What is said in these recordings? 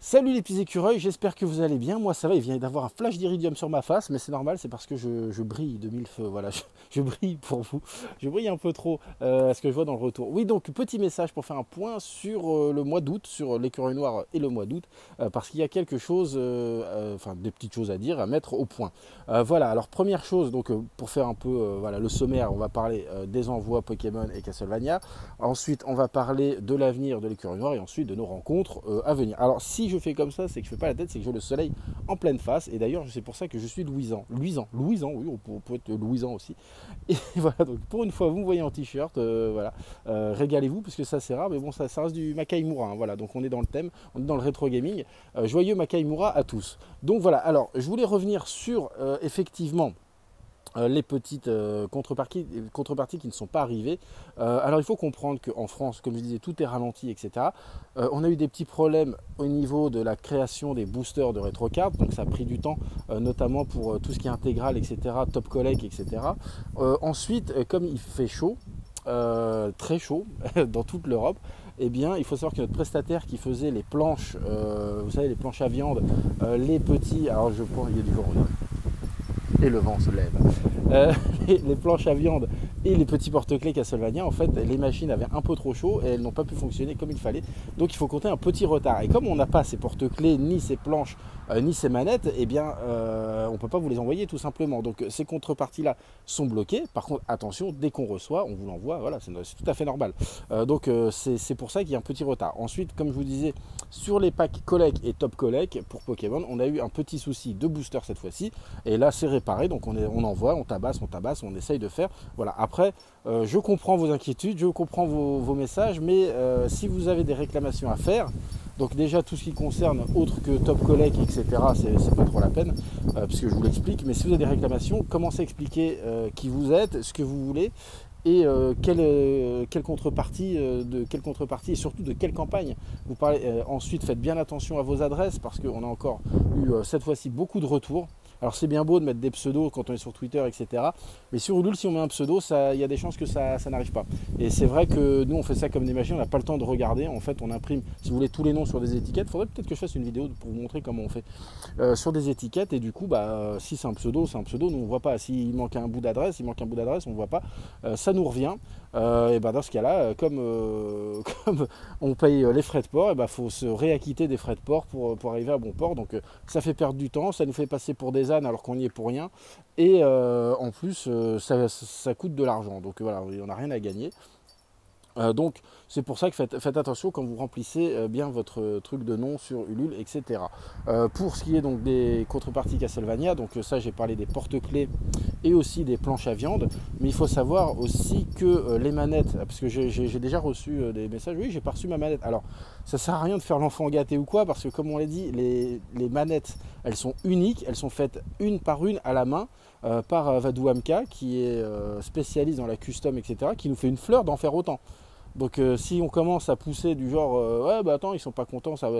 Salut les petits écureuils, j'espère que vous allez bien. Moi ça va, il vient d'avoir un flash d'iridium sur ma face, mais c'est normal, c'est parce que je brille de mille feux. Voilà, je brille pour vous. Je brille un peu trop à ce que je vois dans le retour. Oui, donc petit message pour faire un point sur le mois d'août, sur l'écureuil noir et le mois d'août, parce qu'il y a quelque chose, enfin des petites choses à dire, à mettre au point. Voilà, alors première chose, donc pour faire un peu voilà, le sommaire, on va parler des envois Pokémon et Castlevania. Ensuite, on va parler de l'avenir de l'écureuil noir et ensuite de nos rencontres à venir. Alors si je fais comme ça, c'est que je fais pas la tête, c'est que j'ai le soleil en pleine face. Et d'ailleurs, c'est pour ça que je suis luisant. Luisant, oui, on peut être luisant aussi. Et voilà, donc pour une fois, vous me voyez en t-shirt, voilà. Régalez-vous, parce que ça c'est rare, mais bon, ça reste du Makai Moura. Hein, voilà, donc on est dans le thème, on est dans le rétro gaming. Joyeux Makai Moura à tous. Donc voilà, alors je voulais revenir sur effectivement les petites contreparties qui ne sont pas arrivées. Alors il faut comprendre qu'en France, comme je disais, tout est ralenti, etc. On a eu des petits problèmes au niveau de la création des boosters de RetroCard, donc ça a pris du temps, notamment pour tout ce qui est intégral, etc., top collect, etc. Ensuite, comme il fait chaud, très chaud, dans toute l'Europe, eh bien, il faut savoir que notre prestataire qui faisait les planches, vous savez, les planches à viande, les petits, alors je pense, il y a du vent, et le vent se lève. Euh, les planches à viande et les petits porte-clés Castlevania, en fait, les machines avaient un peu trop chaud et elles n'ont pas pu fonctionner comme il fallait. Donc il faut compter un petit retard. Et comme on n'a pas ces porte-clés, ni ces planches, ni ces manettes, eh bien, on ne peut pas vous les envoyer tout simplement. Donc ces contreparties-là sont bloquées. Par contre, attention, dès qu'on reçoit, on vous l'envoie. Voilà, c'est tout à fait normal. Donc c'est pour ça qu'il y a un petit retard. Ensuite, comme je vous disais, sur les packs Collect et Top Collect pour Pokémon, on a eu un petit souci de booster cette fois-ci. Et là, c'est réparé. Donc on envoie, on tabasse, on essaye de faire. Voilà. Après, je comprends vos inquiétudes, je comprends vos messages, mais si vous avez des réclamations à faire, donc déjà tout ce qui concerne autre que Top Collect, etc., c'est pas trop la peine, puisque je vous l'explique. Mais si vous avez des réclamations, commencez à expliquer qui vous êtes, ce que vous voulez, et quelle contrepartie, de quelle contrepartie et surtout de quelle campagne vous parlez. Ensuite, faites bien attention à vos adresses parce qu'on a encore eu cette fois-ci beaucoup de retours. Alors c'est bien beau de mettre des pseudos quand on est sur Twitter, etc. Mais sur Ulule, si on met un pseudo, il y a des chances que ça n'arrive pas. Et c'est vrai que nous, on fait ça comme des machines, on n'a pas le temps de regarder. En fait, on imprime, si vous voulez, tous les noms sur des étiquettes. Il faudrait peut-être que je fasse une vidéo pour vous montrer comment on fait sur des étiquettes. Et du coup, si c'est un pseudo, c'est un pseudo. Nous, on ne voit pas. S'il manque un bout d'adresse, on ne voit pas. Ça nous revient. Et dans ce cas-là, comme on paye les frais de port, il faut se réacquitter des frais de port pour arriver à bon port. Donc ça fait perdre du temps, ça nous fait passer pour des ânes alors qu'on n'y est pour rien. Et en plus, ça coûte de l'argent. Donc voilà, on n'a rien à gagner. Donc c'est pour ça que faites attention quand vous remplissez bien votre truc de nom sur Ulule, etc. Pour ce qui est donc des contreparties Castlevania, donc ça j'ai parlé des porte-clés et aussi des planches à viande, mais il faut savoir aussi que les manettes, parce que j'ai déjà reçu des messages, oui j'ai pas reçu ma manette, alors ça sert à rien de faire l'enfant gâté ou quoi, parce que comme on l'a dit, les manettes elles sont uniques, elles sont faites une par une à la main, par Vadou Amka qui est spécialiste dans la custom, etc., qui nous fait une fleur d'en faire autant. Donc si on commence à pousser du genre ouais bah attends ils sont pas contents, ça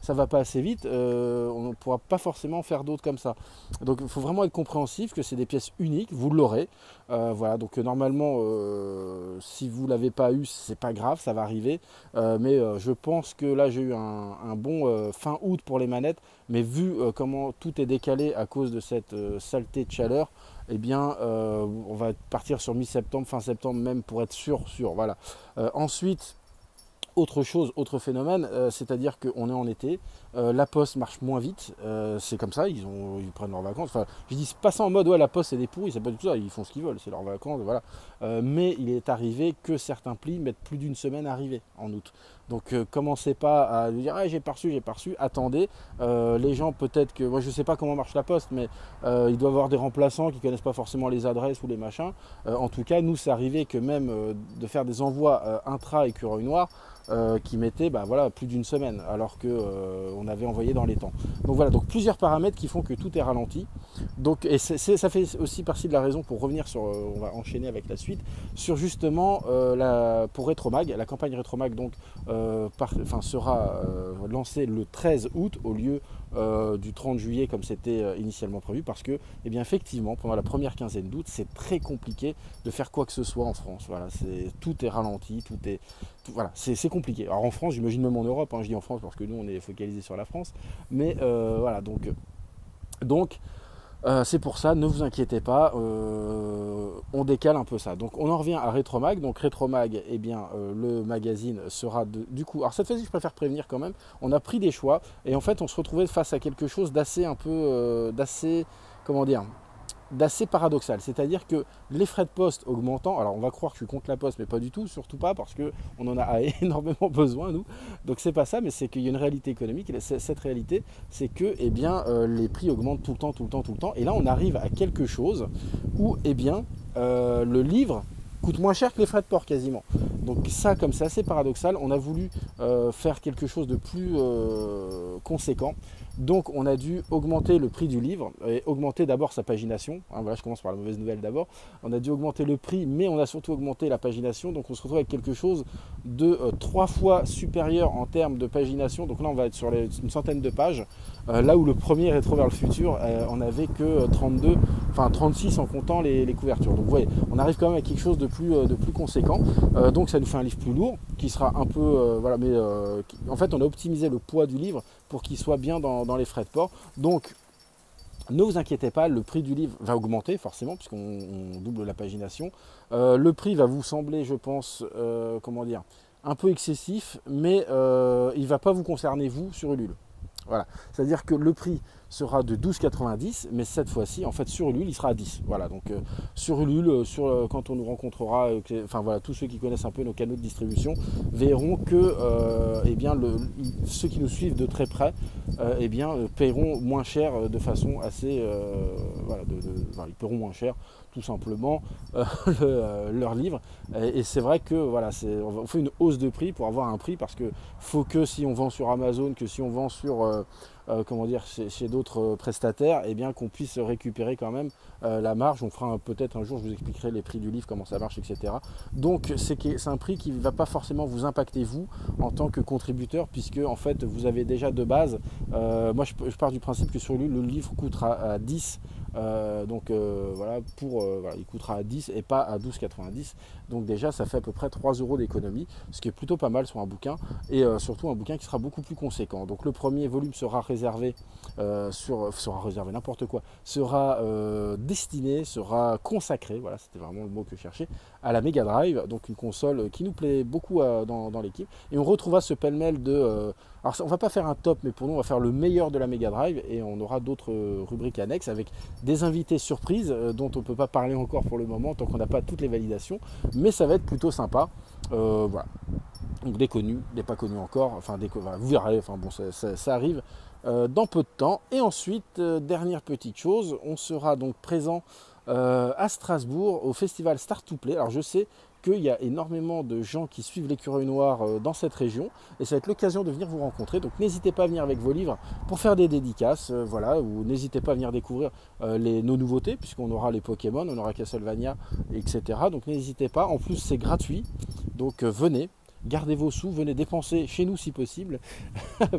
va pas assez vite, on ne pourra pas forcément faire d'autres comme ça. Donc il faut vraiment être compréhensif que c'est des pièces uniques, vous l'aurez. Voilà, donc normalement si vous l'avez pas eu, c'est pas grave, ça va arriver. Mais je pense que là j'ai eu un bon fin août pour les manettes, mais vu comment tout est décalé à cause de cette saleté de chaleur, eh bien on va partir sur mi-septembre, fin septembre même pour être sûr. Voilà. Ensuite, autre chose, autre phénomène, c'est-à-dire qu'on est en été, la poste marche moins vite, c'est comme ça, ils prennent leurs vacances. Enfin, je dis pas ça en mode ouais la poste c'est des pourris, c'est pas du tout ça, ils font ce qu'ils veulent, c'est leurs vacances, voilà. Mais il est arrivé que certains plis mettent plus d'une semaine à arriver en août. Donc commencez pas à dire ah, j'ai pas reçu, attendez. Les gens peut-être que, moi je sais pas comment marche la poste, mais ils doivent avoir des remplaçants qui connaissent pas forcément les adresses ou les machins. En tout cas, nous c'est arrivé que même de faire des envois intra écureuil noir, qui mettait voilà, plus d'une semaine alors qu'on avait envoyé dans les temps. Donc voilà, donc plusieurs paramètres qui font que tout est ralenti. Donc, et ça fait aussi partie de la raison pour revenir sur, on va enchaîner avec la suite, sur justement pour Retromag, la campagne Retromag donc sera lancé le 13 août au lieu du 30 juillet comme c'était initialement prévu, parce que eh bien, effectivement pendant la première quinzaine d'août c'est très compliqué de faire quoi que ce soit en France. Voilà, tout est ralenti, voilà, c'est compliqué. Alors en France, j'imagine même en Europe, hein, je dis en France parce que nous on est focalisé sur la France, mais voilà, donc c'est pour ça, ne vous inquiétez pas, on décale un peu ça. Donc on en revient à Retromag. Donc Retromag, eh bien, le magazine sera du coup. Alors cette fois-ci, je préfère prévenir quand même. On a pris des choix et en fait, on se retrouvait face à quelque chose d'assez comment dire, d'assez paradoxal, c'est-à-dire que les frais de poste augmentant, alors on va croire que je suis contre la poste, mais pas du tout, surtout pas, parce qu'on en a énormément besoin nous, donc c'est pas ça, mais c'est qu'il y a une réalité économique, et cette réalité c'est que eh bien, les prix augmentent tout le temps, et là on arrive à quelque chose où eh bien, le livre coûte moins cher que les frais de port quasiment. Donc ça, comme c'est assez paradoxal, on a voulu faire quelque chose de plus conséquent. Donc on a dû augmenter le prix du livre et augmenter d'abord sa pagination. Hein, voilà, je commence par la mauvaise nouvelle d'abord. On a dû augmenter le prix, mais on a surtout augmenté la pagination. Donc on se retrouve avec quelque chose de 3 fois supérieur en termes de pagination. Donc là on va être sur une centaine de pages. Là où le premier Rétro vers le futur, on n'avait que 32, enfin 36 en comptant les couvertures. Donc vous voyez, on arrive quand même à quelque chose de plus conséquent. Donc ça nous fait un livre plus lourd, qui sera un peu, voilà, mais en fait on a optimisé le poids du livre pour qu'il soit bien dans les frais de port. Donc ne vous inquiétez pas, le prix du livre va augmenter forcément puisqu'on double la pagination. Le prix va vous sembler, je pense, comment dire, un peu excessif, mais il ne va pas vous concerner vous sur Ulule. Voilà, c'est-à-dire que le prix sera de 12,90, mais cette fois-ci, en fait, sur Ulule, il sera à 10. Voilà, donc sur Ulule, quand on nous rencontrera, enfin voilà, tous ceux qui connaissent un peu nos canaux de distribution verront que eh bien, ceux qui nous suivent de très près eh bien, paieront moins cher de façon assez... voilà, ils paieront moins cher tout simplement leur livre. Et c'est vrai que voilà, on fait une hausse de prix pour avoir un prix, parce que faut que si on vend sur Amazon, que si on vend sur comment dire, chez d'autres prestataires, eh bien qu'on puisse récupérer quand même la marge. On fera peut-être un jour, je vous expliquerai les prix du livre, comment ça marche, etc. Donc c'est un prix qui ne va pas forcément vous impacter vous en tant que contributeur, puisque en fait vous avez déjà de base, moi je pars du principe que sur lui le livre coûtera à 10. Voilà, voilà, il coûtera à 10 et pas à 12,90. Donc déjà ça fait à peu près 3 € d'économie, ce qui est plutôt pas mal sur un bouquin, et surtout un bouquin qui sera beaucoup plus conséquent. Donc le premier volume sera réservé, n'importe quoi, sera destiné, sera consacré, voilà, c'était vraiment le mot que je cherchais, à la Mega Drive, donc une console qui nous plaît beaucoup dans l'équipe. Et on retrouvera ce pêle-mêle de... alors on va pas faire un top, mais pour nous on va faire le meilleur de la Mega Drive, et on aura d'autres rubriques annexes avec des invités surprises dont on ne peut pas parler encore pour le moment tant qu'on n'a pas toutes les validations, mais ça va être plutôt sympa. Voilà. Donc des connus, des pas connus encore, enfin voilà, vous verrez, enfin bon, ça arrive dans peu de temps. Et ensuite, dernière petite chose, on sera donc présent à Strasbourg au festival Start to Play. Alors je sais qu'il y a énormément de gens qui suivent l'écureuil noir dans cette région, et ça va être l'occasion de venir vous rencontrer. Donc n'hésitez pas à venir avec vos livres pour faire des dédicaces, voilà, ou n'hésitez pas à venir découvrir nos nouveautés, puisqu'on aura les Pokémon, on aura Castlevania, etc. Donc n'hésitez pas, en plus c'est gratuit, donc venez. Gardez vos sous, venez dépenser chez nous si possible,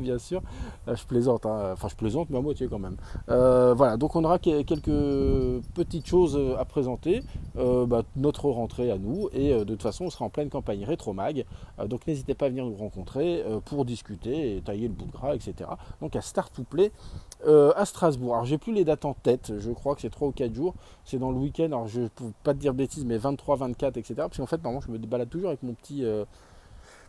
bien sûr. Je plaisante, hein. Enfin je plaisante, mais à moitié quand même. Voilà, donc on aura quelques petites choses à présenter, notre rentrée à nous, et de toute façon on sera en pleine campagne Rétromag, donc n'hésitez pas à venir nous rencontrer pour discuter et tailler le bout de gras, etc. Donc à Start to Play à Strasbourg. Alors j'ai plus les dates en tête, je crois que c'est 3 ou 4 jours, c'est dans le week-end, alors je ne peux pas te dire de bêtises, mais 23, 24, etc. Parce qu'en fait normalement je me balade toujours avec mon petit...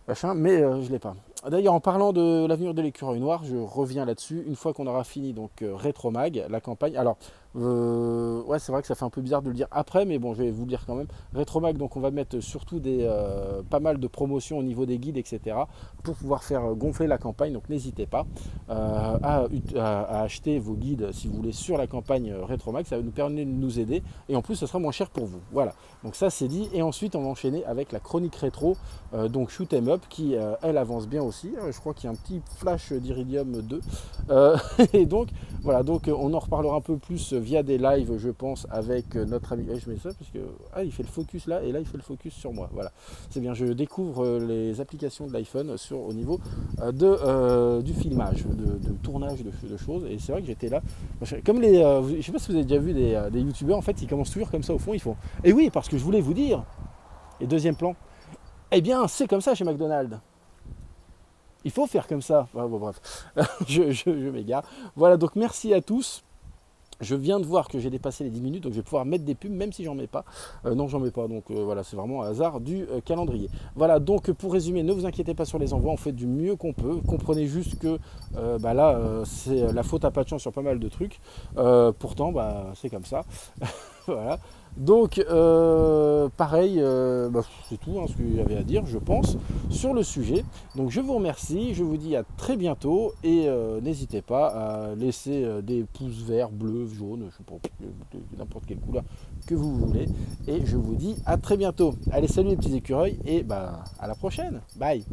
machin, mais je ne l'ai pas. D'ailleurs, en parlant de l'avenir de l'écureuil noir, je reviens là-dessus. Une fois qu'on aura fini donc Rétromag, la campagne. Alors, ouais, c'est vrai que ça fait un peu bizarre de le dire après, mais bon, je vais vous le dire quand même. Rétromag, donc on va mettre surtout pas mal de promotions au niveau des guides, etc. pour pouvoir faire gonfler la campagne. Donc n'hésitez pas à acheter vos guides si vous voulez sur la campagne Rétromag. Ça va nous permettre de nous aider, et en plus, ce sera moins cher pour vous. Voilà. Donc ça, c'est dit. Et ensuite, on va enchaîner avec la chronique rétro, donc Shoot 'em Up, qui elle avance bien aussi. Je crois qu'il y a un petit flash d'Iridium 2. Et donc, voilà, donc on en reparlera un peu plus via des lives, je pense, avec notre ami. Je mets ça parce que il fait le focus là, et là il fait le focus sur moi. Voilà, c'est bien. Je découvre les applications de l'iPhone au niveau du filmage, de tournage de choses. Et c'est vrai que j'étais là. Comme je sais pas si vous avez déjà vu des youtubeurs, en fait, ils commencent toujours comme ça au fond. Ils font. Et oui, parce que je voulais vous dire. Et deuxième plan. Eh bien, c'est comme ça chez McDonald's. Il faut faire comme ça. Bon, bref, je m'égare. Voilà, donc merci à tous. Je viens de voir que j'ai dépassé les 10 minutes, donc je vais pouvoir mettre des pubs, même si j'en mets pas. Non, j'en mets pas, donc voilà, c'est vraiment un hasard du calendrier. Voilà, donc pour résumer, ne vous inquiétez pas sur les envois, on fait du mieux qu'on peut. Comprenez juste que là, c'est la faute à pas de chance sur pas mal de trucs. Pourtant, c'est comme ça. Voilà. Donc, pareil, c'est tout ce qu'il y avait à dire, je pense, sur le sujet. Donc, je vous remercie, je vous dis à très bientôt et n'hésitez pas à laisser des pouces verts, bleus, jaunes, je sais pas, n'importe quelle couleur que vous voulez. Et je vous dis à très bientôt. Allez, salut les petits écureuils et à la prochaine. Bye.